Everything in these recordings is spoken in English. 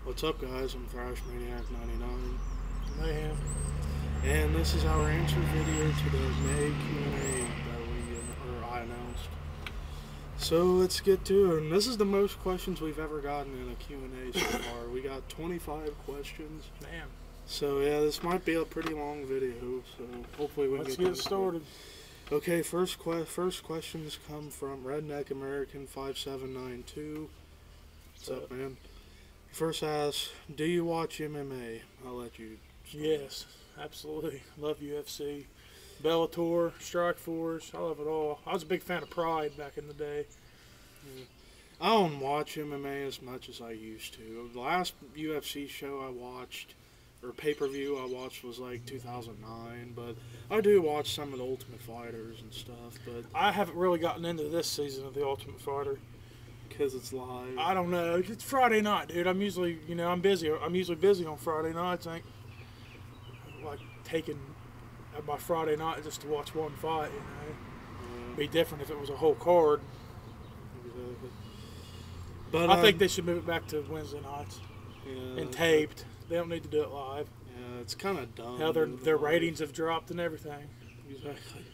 What's up, guys? I'm Thrash Maniac 99, Mayhem. and this is our answer video to the May Q&A that I announced. So let's get to it. And this is the most questions we've ever gotten in a Q&A so far. We got 25 questions. Man, So yeah, this might be a pretty long video. So hopefully we can let's get get started. Okay, first questions come from Redneck American 5792. What's up, man? First asks, do you watch MMA? I'll let you start. Yes, absolutely. Love UFC, Bellator, Strikeforce. I love it all. I was a big fan of Pride back in the day. I don't watch MMA as much as I used to. The last UFC show I watched, or pay-per-view I watched, was like 2009, but I do watch some of the Ultimate Fighters and stuff, but I haven't really gotten into this season of The Ultimate Fighter. because it's live. I don't know. It's Friday night, dude. I'm usually, I'm busy. I'm usually busy on Friday nights. I ain't like taking my Friday night just to watch one fight. Yeah, Be different if it was a whole card. exactly. But I think they should move it back to Wednesday nights yeah, and taped. They don't need to do it live. Yeah, it's kind of dumb. How their moving live. ratings have dropped and everything. Exactly.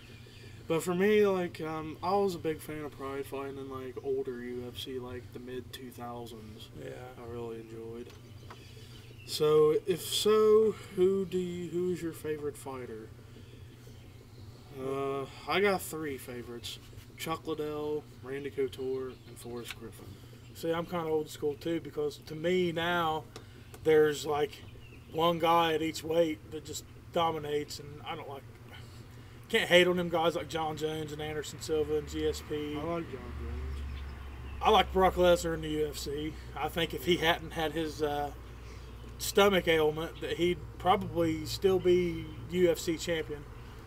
But for me, like, I was a big fan of Pride fighting in, like, older UFC, like, the mid-2000s. Yeah. I really enjoyed. So, if so, who's your favorite fighter? I got three favorites. Chuck Liddell, Randy Couture, and Forrest Griffin. See, I'm kind of old school too because to me now, there's like one guy at each weight that just dominates, and I don't like. Can't hate on them guys like John Jones and Anderson Silva and GSP. I like John Jones. I like Brock Lesnar in the UFC. I think if he hadn't had his stomach ailment, that he'd probably still be UFC champion.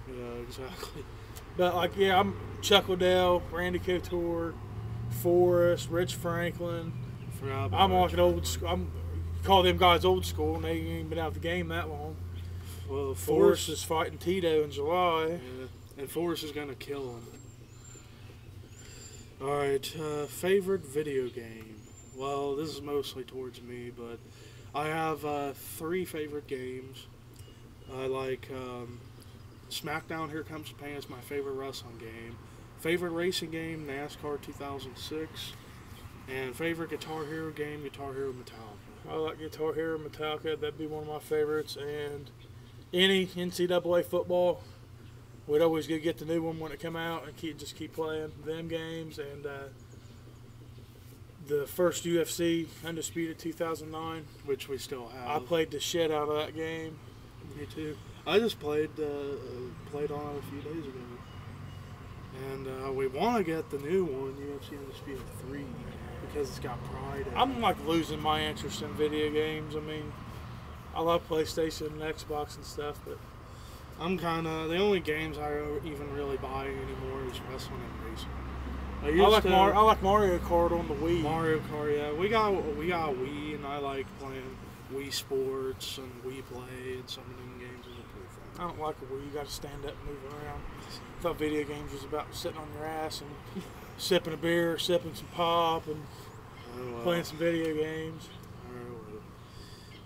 Yeah, exactly. But like, yeah, I'm Chuck Liddell, Randy Couture, Forrest, Rich Franklin. Forgot about I'm Rich like an old Franklin. school. I'm call them guys old school, and they ain't been out of the game that long. Well, Forrest is fighting Tito in July. Yeah, and Forrest is gonna kill him. Alright, favorite video game. Well, this is mostly towards me, but I have three favorite games. I like SmackDown Here Comes Japan is my favorite wrestling game. Favorite racing game, NASCAR 2006. And favorite Guitar Hero game, Guitar Hero Metallica. I like Guitar Hero, Metallica. That'd be one of my favorites. And any NCAA football, we'd always go get the new one when it come out and keep playing them games. And the first UFC Undisputed 2009, Which we still have. I played the shit out of that game. Me too. I just played on it a few days ago. And we want to get the new one, UFC Undisputed 3, because it's got Pride in it. I'm like losing my interest in video games. I mean, I love PlayStation and Xbox and stuff, but I'm kind of, the only games I even really buy anymore is wrestling and racing. I like Mario Kart on the Wii. Mario Kart, yeah. We got Wii, and I like playing Wii Sports and Wii Play, and some of them games are pretty fun. I don't like it where you got to stand up and move around. I thought video games was about sitting on your ass and sipping a beer, sipping some pop, and playing some video games.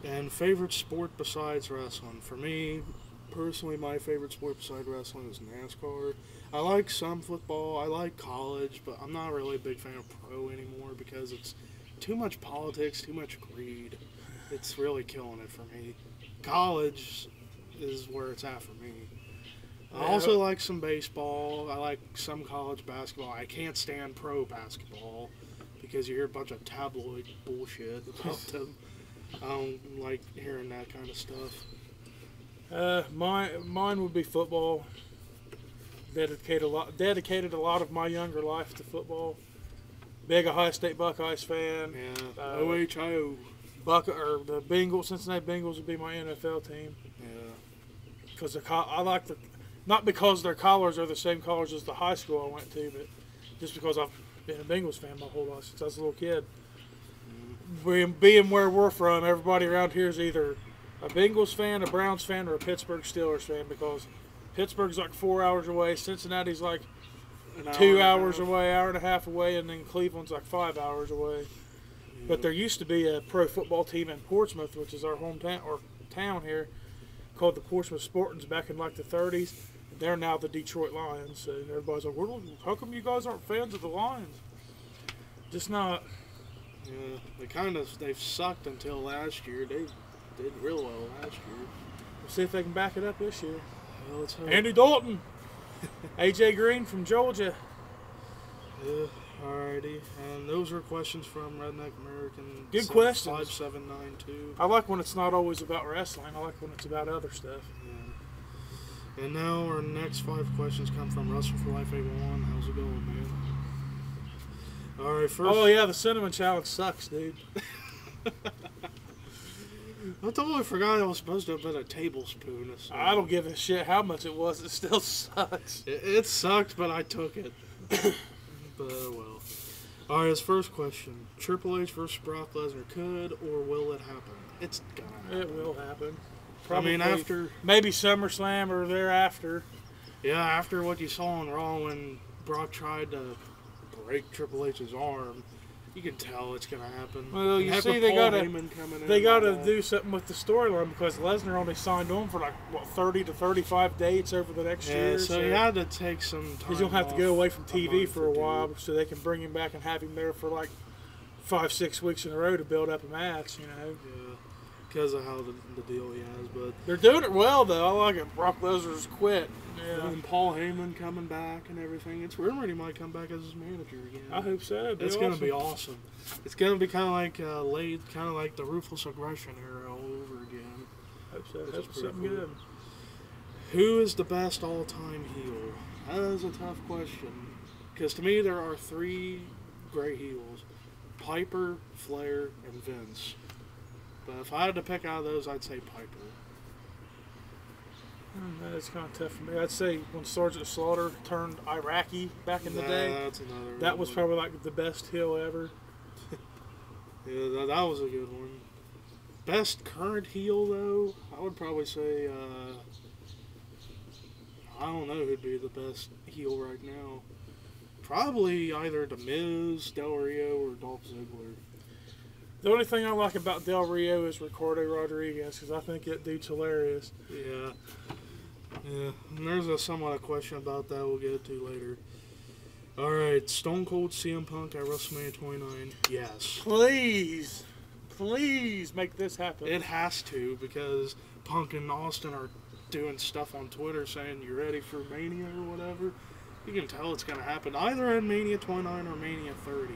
And favorite sport besides wrestling? For me, personally, my favorite sport besides wrestling is NASCAR. I like some football. I like college, but I'm not really a big fan of pro anymore because it's too much politics, too much greed. It's really killing it for me. College is where it's at for me. I also like some baseball. I like some college basketball. I can't stand pro basketball because you hear a bunch of tabloid bullshit about them. I don't like hearing that kind of stuff. Mine would be football. Dedicated a lot of my younger life to football. Big Ohio State Buckeyes fan. Yeah, OHIO. The Bengals, Cincinnati Bengals would be my NFL team. Yeah. Because I like not because their collars are the same colors as the high school I went to, but just because I've been a Bengals fan my whole life since I was a little kid. Being where we're from, everybody around here is either a Bengals fan, a Browns fan, or a Pittsburgh Steelers fan because Pittsburgh's like 4 hours away, Cincinnati's like 2 hours away, hour and a half away, and then Cleveland's like 5 hours away. But there used to be a pro football team in Portsmouth, which is our hometown or town here, called the Portsmouth Spartans back in like the 30s. They're now the Detroit Lions. So everybody's like, how come you guys aren't fans of the Lions? Just not. Yeah, they've sucked until last year. They did real well last year. We'll see if they can back it up this year. Well, let's hope. Andy Dalton. AJ Green from Georgia. Alrighty, and those are questions from Redneck American. Good questions. 5792. I like when it's not always about wrestling. I like when it's about other stuff. Yeah. And now our next 5 questions come from Russell for Life 81. How's it going, man? Alright, first. Oh yeah, the cinnamon challenge sucks, dude. I totally forgot it was supposed to have been a tablespoon. I don't give a shit how much it was. It still sucks. It sucked, but I took it. But well. Alright, his first question. Triple H versus Brock Lesnar could or will it happen? It's gonna happen. It will happen. Probably, I mean, after... Maybe SummerSlam or thereafter. Yeah, after what you saw on Raw when Brock tried to break Triple H's arm, you can tell it's going to happen. Well, you see, they gotta do something with the storyline because Lesnar only signed on for like, what, 30 to 35 dates over the next year. So he had to take some time. He's going to have to go away from TV for a while so they can bring him back and have him there for like 5-6 weeks in a row to build up a match, you know. Yeah, because of how the deal he has. But they're doing it well, though. I like it. Brock Lesnar's quit. Yeah. And Paul Heyman coming back and everything. It's rumored he might come back as his manager again. I hope so. It's going to be awesome. It's going to be kind of like the Ruthless Aggression era all over again. Hope so. Hope something good. Who is the best all-time heel? That is a tough question. Because to me, there are 3 great heels. Piper, Flair, and Vince. But if I had to pick out of those, I'd say Piper. That's kind of tough for me. I'd say when Sergeant Slaughter turned Iraqi back in the day, that's another that was probably like the best heel ever. Yeah, that was a good one. Best current heel, though, I would probably say, I don't know who'd be the best heel right now. Probably either The Miz, Del Rio, or Dolph Ziggler. The only thing I like about Del Rio is Ricardo Rodriguez, because I think that dude's hilarious. Yeah. Yeah, and there's a somewhat a question about that we'll get to later. Alright, Stone Cold CM Punk at WrestleMania 29. Yes. Please. Please make this happen. It has to, because Punk and Austin are doing stuff on Twitter saying you're ready for Mania or whatever. You can tell it's going to happen either at Mania 29 or Mania 30.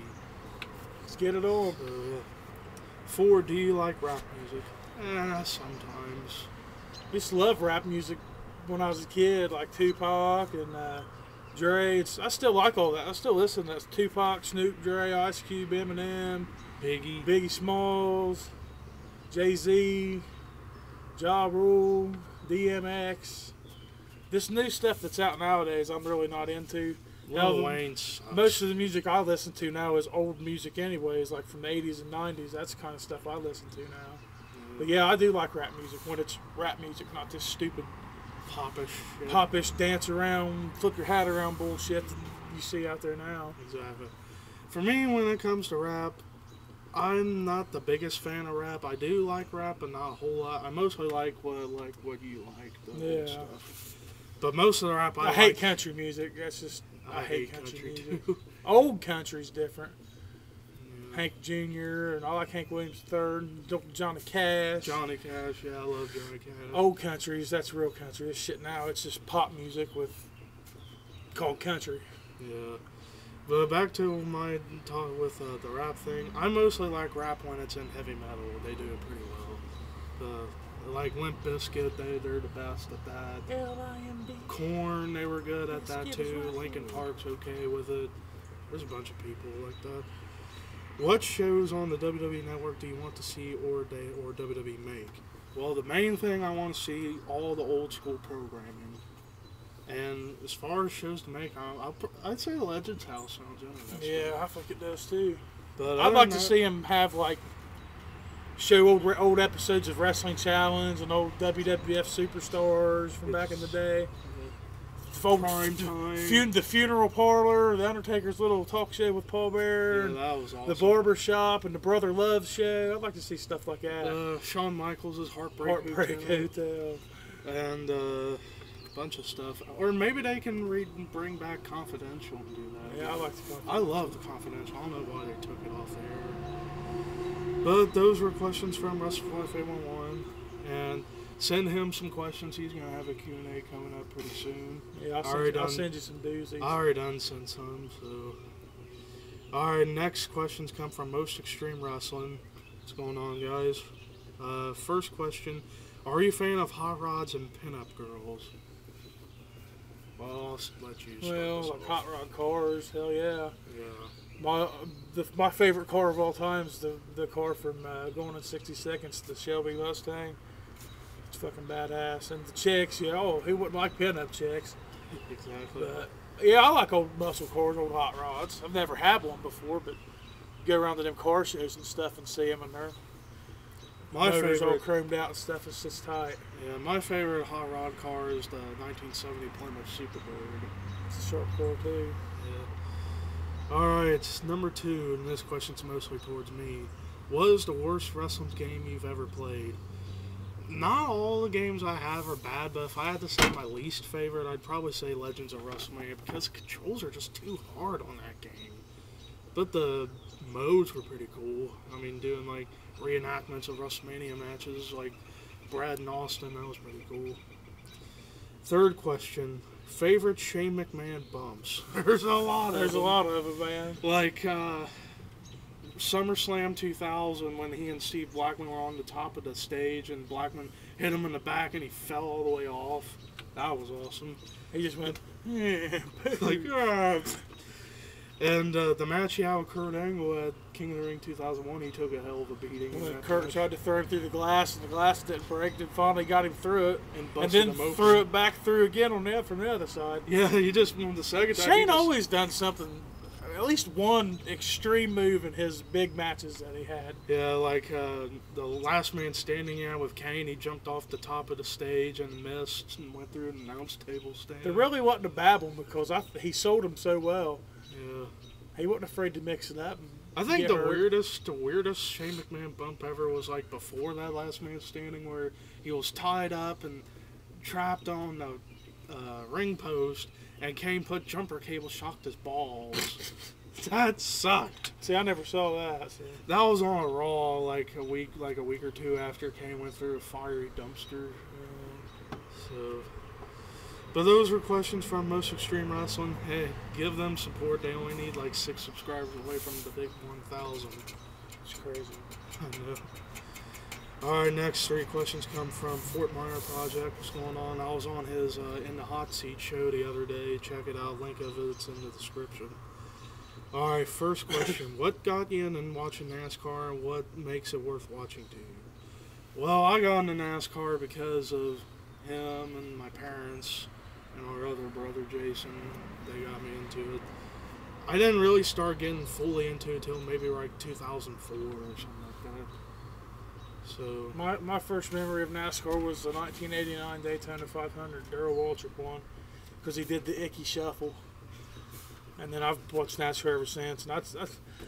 Let's get it on. 4, do you like rap music? Sometimes. I used to love rap music when I was a kid, like Tupac and Dre. I still like all that. I still listen to Tupac, Snoop, Dre, Ice Cube, Eminem, Biggie Smalls, Jay-Z, Ja Rule, DMX. This new stuff that's out nowadays, I'm really not into. Lil Wayne sucks. Most of the music I listen to now is old music anyways, like from the 80s and 90s. That's the kind of stuff I listen to now. But yeah, I do like rap music when it's rap music, not this stupid popish dance around, flip your hat around bullshit that you see out there now. Exactly. For me, when it comes to rap, I'm not the biggest fan of rap. I do like rap, but not a whole lot. I mostly like what you like, the old stuff. But most of the rap I hate country music. That's just I hate country music. Too. Old country's different. Hank Jr. and I like Hank Williams III, Johnny Cash. Johnny Cash, yeah, I love Johnny Cash. Old countries, that's real country. This shit now, it's just pop music called country. Yeah. But back to my talk with the rap thing, I mostly like rap when it's in heavy metal. They do it pretty well. Like Limp Bizkit, they're the best at that. L-I-M-B. Korn, they were good at that too. Linkin Park's okay with it. There's a bunch of people like that. What shows on the WWE Network do you want to see or WWE make? Well, the main thing I want to see, all the old school programming. And as far as shows to make, I'd say Legends House sounds interesting. Yeah, I think it does too. But I'd like to see him have show old episodes of Wrestling Challenge and old WWF superstars from back in the day. old Prime time. the funeral parlor, the Undertaker's little talk show with Paul Bear, Yeah, and that was awesome. the barber shop, and the Brother Love show. I'd like to see stuff like that. Shawn Michaels' Heartbreak Hotel. And a bunch of stuff. Or maybe they can bring back Confidential and do that. Yeah, I like the Confidential. I love the Confidential. I don't know why they took it off there. But those were questions from WrestleFlife811. And send him some questions. He's going to have a Q&A coming up pretty soon. Yeah, I'll send you some doozies. I already done sent some, so. Alright, next questions come from Most Extreme Wrestling. What's going on, guys? First question. Are you a fan of hot rods and pinup girls? Well, I'll let you start. Well, like hot rod cars, hell yeah. Yeah. My favorite car of all time is the car from Going in 60 Seconds, the Shelby Mustang. It's fucking badass. And the chicks, who wouldn't like pinup chicks? Exactly. But, yeah, I like old muscle cars, old hot rods. I've never had one before, but go around to them car shows and stuff and see them, and they're My motors all favorite, chromed out and stuff. It's just tight. yeah, my favorite hot rod car is the 1970 Plymouth Superbird. It's a sharp car too. Yeah. Alright, number 2, and this question's mostly towards me. What is the worst wrestling game you've ever played? Not all the games I have are bad, but if I had to say my least favorite, I'd probably say Legends of WrestleMania, because the controls are just too hard on that game. But the modes were pretty cool. I mean, doing like reenactments of WrestleMania matches, like Brad and Austin, that was pretty cool. Third question. Favorite Shane McMahon bumps? There's a lot of them, man. Like, SummerSlam 2000 when he and Steve Blackman were on the top of the stage and Blackman hit him in the back and he fell all the way off. That was awesome. He just went, like, ah. And the match he had with Kurt Angle at King of the Ring 2001, he took a hell of a beating. When Kurt tried to throw him through the glass, and the glass didn't break, and finally got him through it, and then threw it back through again from the other side. Yeah, he just won the second time. Shane always done something, at least one extreme move in his big matches that he had. Yeah, like the last man standing out with Kane, he jumped off the top of the stage and missed and went through an announce table stand. There really wasn't a babble because he sold him so well. Yeah. He wasn't afraid to mix it up. I think the weirdest Shane McMahon bump ever was like before that last man standing, where he was tied up and trapped on the ring post, and Kane put jumper cable, shocked his balls. That sucked. See, I never saw that. So. That was on a Raw like a week or two after Kane went through a fiery dumpster. So. But those were questions from Most Extreme Wrestling. Hey, give them support. They only need like 6 subscribers away from the big 1,000. It's crazy. I know. Alright, next 3 questions come from Fort Minor Project. What's going on? I was on his In the Hot Seat show the other day. Check it out. Link of it's in the description. Alright, first question. What got you into watching NASCAR and what makes it worth watching to you? Well, I got into NASCAR because of him and my parents. And our other brother, Jason, they got me into it. I didn't really start getting fully into it until maybe like 2004 or something like that. So my first memory of NASCAR was the 1989 Daytona 500. Darrell Waltrip won because he did the Icky Shuffle. And then I've watched NASCAR ever since. And that's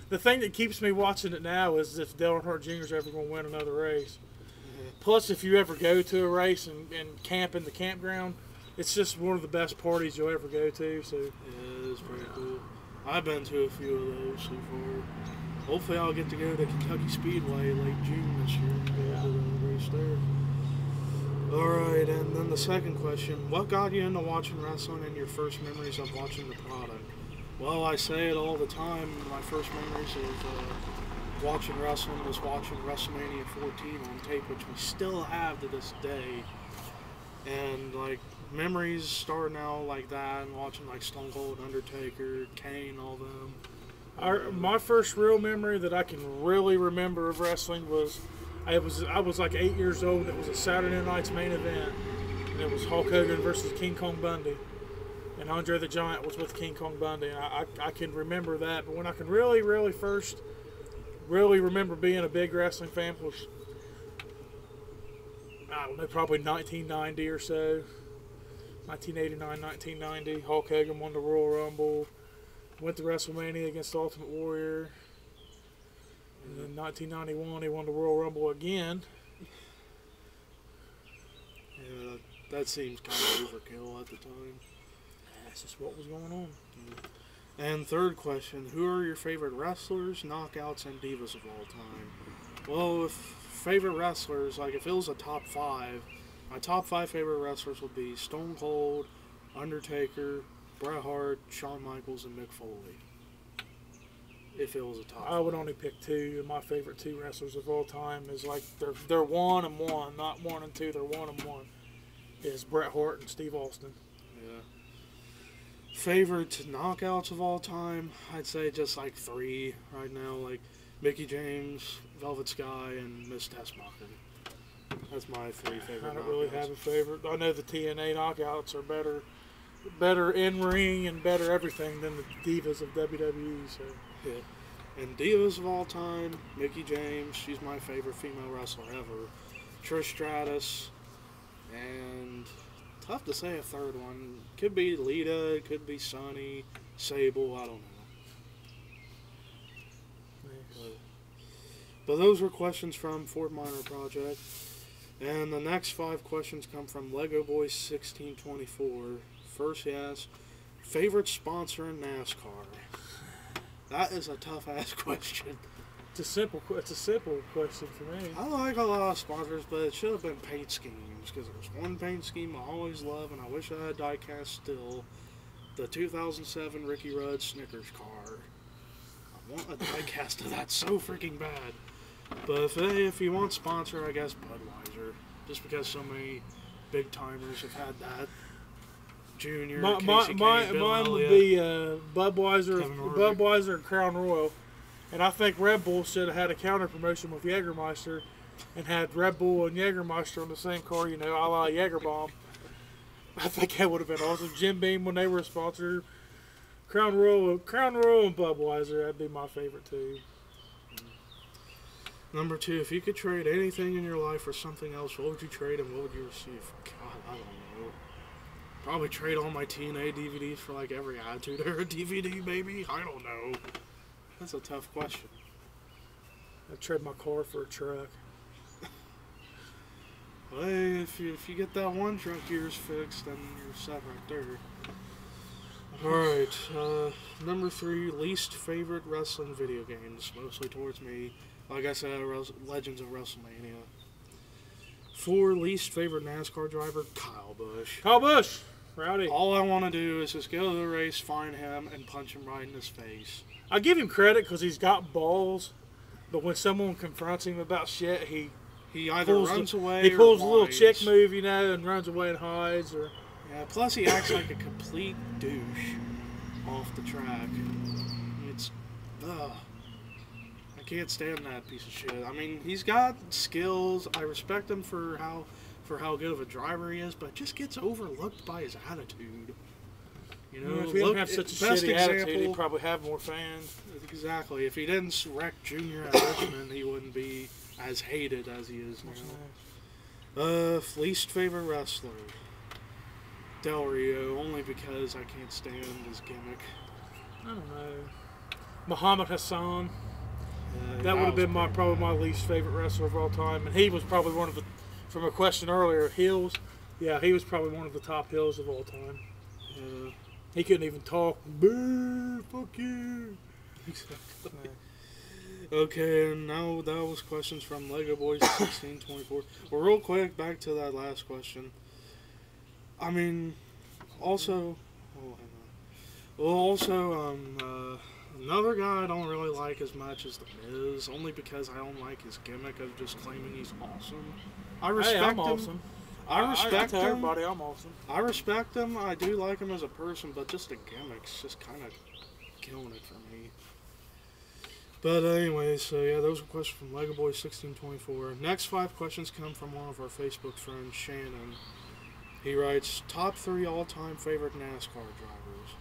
the thing that keeps me watching it now is if Dale Earnhardt Jr. is ever going to win another race. Mm-hmm. Plus, if you ever go to a race and camp in the campground, it's just one of the best parties you'll ever go to. So yeah, it's pretty cool. I've been to a few of those so far. Hopefully, I'll get to go to Kentucky Speedway late June this year and go to the race there. All right, and then the second question: what got you into watching wrestling and your first memories of watching the product? Well, I say it all the time. My first memories of watching wrestling was watching WrestleMania 14 on tape, which we still have to this day. And like memories starting out like that, and watching like Stone Cold, Undertaker, Kane, all them. My first real memory that I can really remember of wrestling was I was like 8 years old. It was a Saturday night's main event, and it was Hulk Hogan versus King Kong Bundy, and Andre the Giant was with King Kong Bundy. And I can remember that, but when I can really first remember being a big wrestling fan was, I don't know, probably 1990 or so. 1989, 1990. Hulk Hogan won the Royal Rumble. Went to WrestleMania against Ultimate Warrior. And then 1991, he won the Royal Rumble again. Yeah, that seems kind of overkill at the time. That's just what was going on. And third question, who are your favorite wrestlers, knockouts, and divas of all time? Well, with favorite wrestlers, like if it was a top 5, my top 5 favorite wrestlers would be Stone Cold, Undertaker, Bret Hart, Shawn Michaels, and Mick Foley. If it was a top 5. I would only pick 2. My favorite 2 wrestlers of all time is like they're 1 and 1, not 1 and 2. They're 1 and 1. Is Bret Hart and Steve Austin. Yeah. Favorite knockouts of all time, I'd say just like 3 right now, like Mickey James, Velvet Sky, and Miss Tessmacher. That's my 3 favorite. I don't really have a favorite. I know the TNA knockouts are better in ring and better everything than the divas of WWE. So. Yeah. And divas of all time, Mickey James, she's my favorite female wrestler ever. Trish Stratus, and tough to say a third one. Could be Lita, could be Sunny, Sable, I don't know. But those were questions from Fort Minor Project. And the next 5 questions come from Lego Boys 1624. First he asks, favorite sponsor in NASCAR? That is a tough ass question. It's a simple question for me. I like a lot of sponsors, but it should have been paint schemes, because there's one paint scheme I always love, and I wish I had diecast still. The 2007 Ricky Rudd Snickers car. I want a diecast of that so freaking bad. But if you want sponsor, I guess Budweiser, just because so many big timers have had that. Junior, Casey Kane, Bill mine would Elliott, be Budweiser and Crown Royal. And I think Red Bull should have had a counter promotion with Jägermeister and had Red Bull and Jägermeister on the same car, you know, a la Jägerbomb. I think that would have been awesome. Jim Beam, when they were a sponsor. Crown Royal and Budweiser, that'd be my favorite too. Number 2, if you could trade anything in your life for something else, what would you trade and what would you receive? God, I don't know. Probably trade all my TNA DVDs for like every Attitude Era DVD, maybe? I don't know. That's a tough question. I'd trade my car for a truck. Well, hey, if you get that one truck of yours fixed, then you're set right there. Alright, number 3, least favorite wrestling video games, mostly towards me. Like I said, Legends of WrestleMania. 4, least favorite NASCAR driver, Kyle Busch. Kyle Busch! Rowdy. All I want to do is just go to the race, find him, and punch him right in his face. I give him credit because he's got balls, but when someone confronts him about shit, he either runs away he pulls or a little whines. chick move, you know, and runs away and hides. Or yeah, plus he acts like a complete douche off the track. It's, ugh. I can't stand that piece of shit. I mean, he's got skills. I respect him for how good of a driver he is, but just gets overlooked by his attitude. You know, if he didn't have such a shitty attitude, he'd probably have more fans. Exactly. If he didn't wreck Junior at Richmond, he wouldn't be as hated as he is now. Least favorite wrestler, Del Rio, only because I can't stand his gimmick. I don't know. Muhammad Hassan. That would have been probably my least favorite wrestler of all time, and he was probably one of the. From a question earlier, heels. Yeah, he was probably one of the top heels of all time. He couldn't even talk. Boo! Fuck you! Exactly. Okay, and now that was questions from Lego Boys 1624. Well, real quick, back to that last question. I mean, also, another guy I don't really like as much as The Miz, only because I don't like his gimmick of just claiming he's awesome. I respect I'm him. awesome. I respect tell him. everybody I'm awesome. I respect him. I do like him as a person, but just the gimmick's just kind of killing it for me. But anyway, so yeah, those were questions from Lego Boy 1624. Next 5 questions come from one of our Facebook friends, Shannon. He writes, top 3 all-time favorite NASCAR drivers.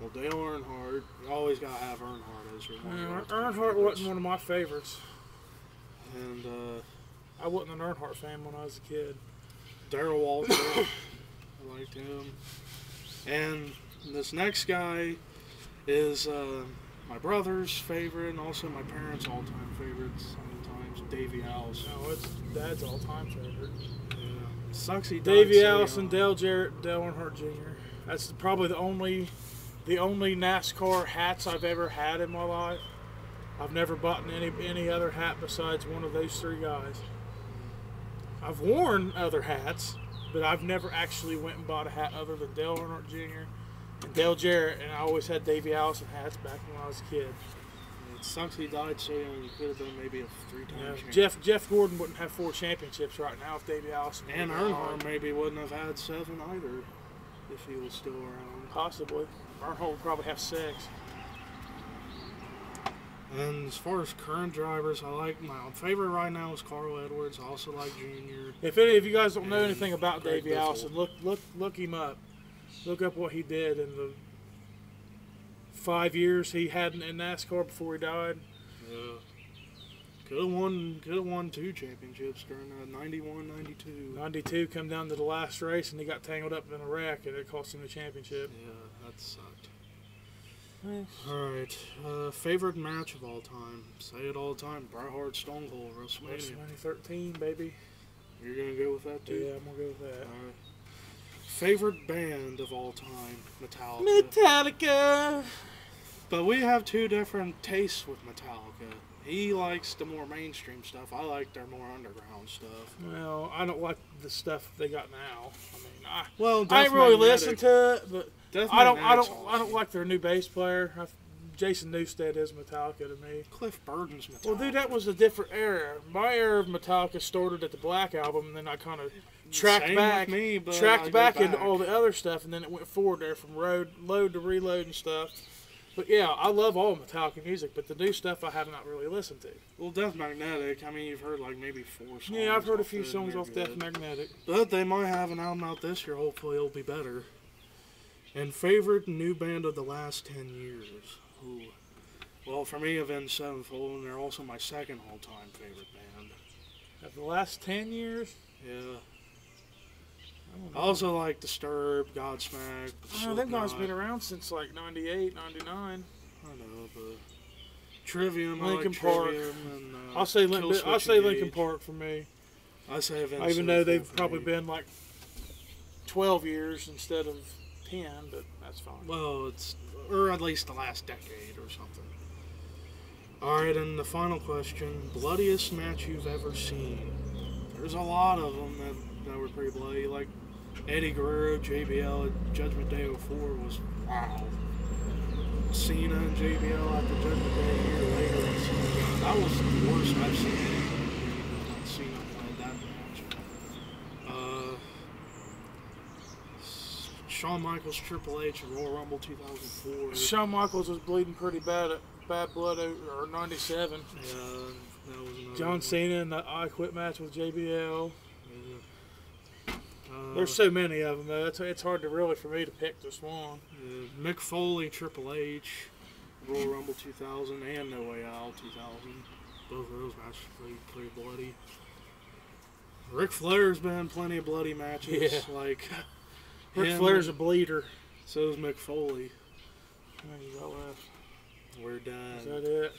Well, Dale Earnhardt. You always gotta have Earnhardt as your one. Earnhardt wasn't one of my favorites. And I wasn't an Earnhardt fan when I was a kid. Darrell Waltrip. I liked him. And this next guy is my brother's favorite and also my parents' all-time favorites sometimes, Davey Allison. No, it's Dad's all-time favorite. Yeah. Sucks he died Davey so Allison, young. Dale Jarrett, Dale Earnhardt Jr. That's probably the only NASCAR hats I've ever had in my life. I've never bought any other hat besides one of those three guys. I've worn other hats, but I've never actually went and bought a hat other than Dale Earnhardt Jr. and Dale Jarrett, and I always had Davey Allison hats back when I was a kid. It sucks he died so young. He could have been maybe a three-time Yeah, champion. Jeff Gordon wouldn't have 4 championships right now if Davey Allison. And was alive. Earnhardt maybe wouldn't have had 7 either if he was still around. Possibly. Earnhardt would probably have 6. And as far as current drivers, I like my favorite right now is Carl Edwards. I also like Junior. If any of you guys don't know And anything about Greg Davey Biffle. Allison, look him up. Look up what he did in the 5 years he had in NASCAR before he died. Yeah. Could have won 2 championships during that 91, 92. 92 come down to the last race and he got tangled up in a wreck and it cost him the championship. Yeah, that sucked. Alright, favorite match of all time. Say it all the time. Bret Hart, Stone Cold, WrestleMania. 2013, baby. You're going to go with that too? Yeah, I'm going to go with that. Alright. Favorite band of all time. Metallica. Metallica! But we have 2 different tastes with Metallica. He likes the more mainstream stuff. I like their more underground stuff. Well, I don't like the stuff they got now. I mean, Well, I ain't really listened to it, but Death I Magnetics don't awesome. like their new bass player. Jason Newsted is Metallica to me. Cliff Burton's Metallica. Well, dude, that was a different era. My era of Metallica started at the Black Album, and then I kind of tracked Same back, with me, but I tracked go back into back. all the other stuff, and then it went forward there from load to reload and stuff. But yeah, I love all Metallica music, but the new stuff I have not really listened to. Well, Death Magnetic, I mean, you've heard like maybe 4 songs. Yeah, I've heard a off few it, and songs they're off Death good. Magnetic. But they might have an album out this year. Hopefully it'll be better. And favorite new band of the last 10 years? Ooh. Well, for me, Avenged Sevenfold, and they're also my second all-time favorite band. Of the last 10 years? Yeah. I don't I know. also like Disturbed, Godsmack, Them guys Slipknot. been around since like 98, 99. I know, but Trivium, Linkin I like Park. Trivium, and I'll say Killswitch Linkin Engage. Park for me. I say Avenged Even though they've Sevenfold for probably me. been like 12 years instead of 10, but that's fine. Well, or at least the last decade or something. Alright, and the final question. Bloodiest match you've ever seen? There's a lot of them that were pretty bloody. Like Eddie Guerrero, JBL at Judgment Day 04 was wow. Cena and JBL after Judgment Day a year later. That was the worst I've seen. When Cena played that match. Shawn Michaels, Triple H, and Royal Rumble 2004. Shawn Michaels was bleeding pretty bad at Bad Blood or 97. Yeah, that was another John one. Cena in the I Quit match with JBL. Yeah. There's so many of them, though. It's hard to really for me to pick just one. Mick Foley, Triple H, Royal Rumble 2000, and No Way Out 2000. Both of those matches pretty bloody. Ric Flair's been in plenty of bloody matches. Yeah. Like Ric him, Flair's a bleeder. So is Mick Foley. How many you got left? We're Is done. that it?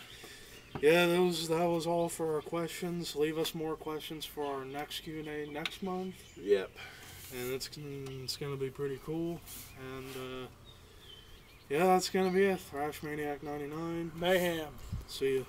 Yeah, that was all for our questions. Leave us more questions for our next Q&A next month. Yep. And it's going to be pretty cool. And yeah, that's going to be it. Thrash Maniac 99. Mayhem. See ya.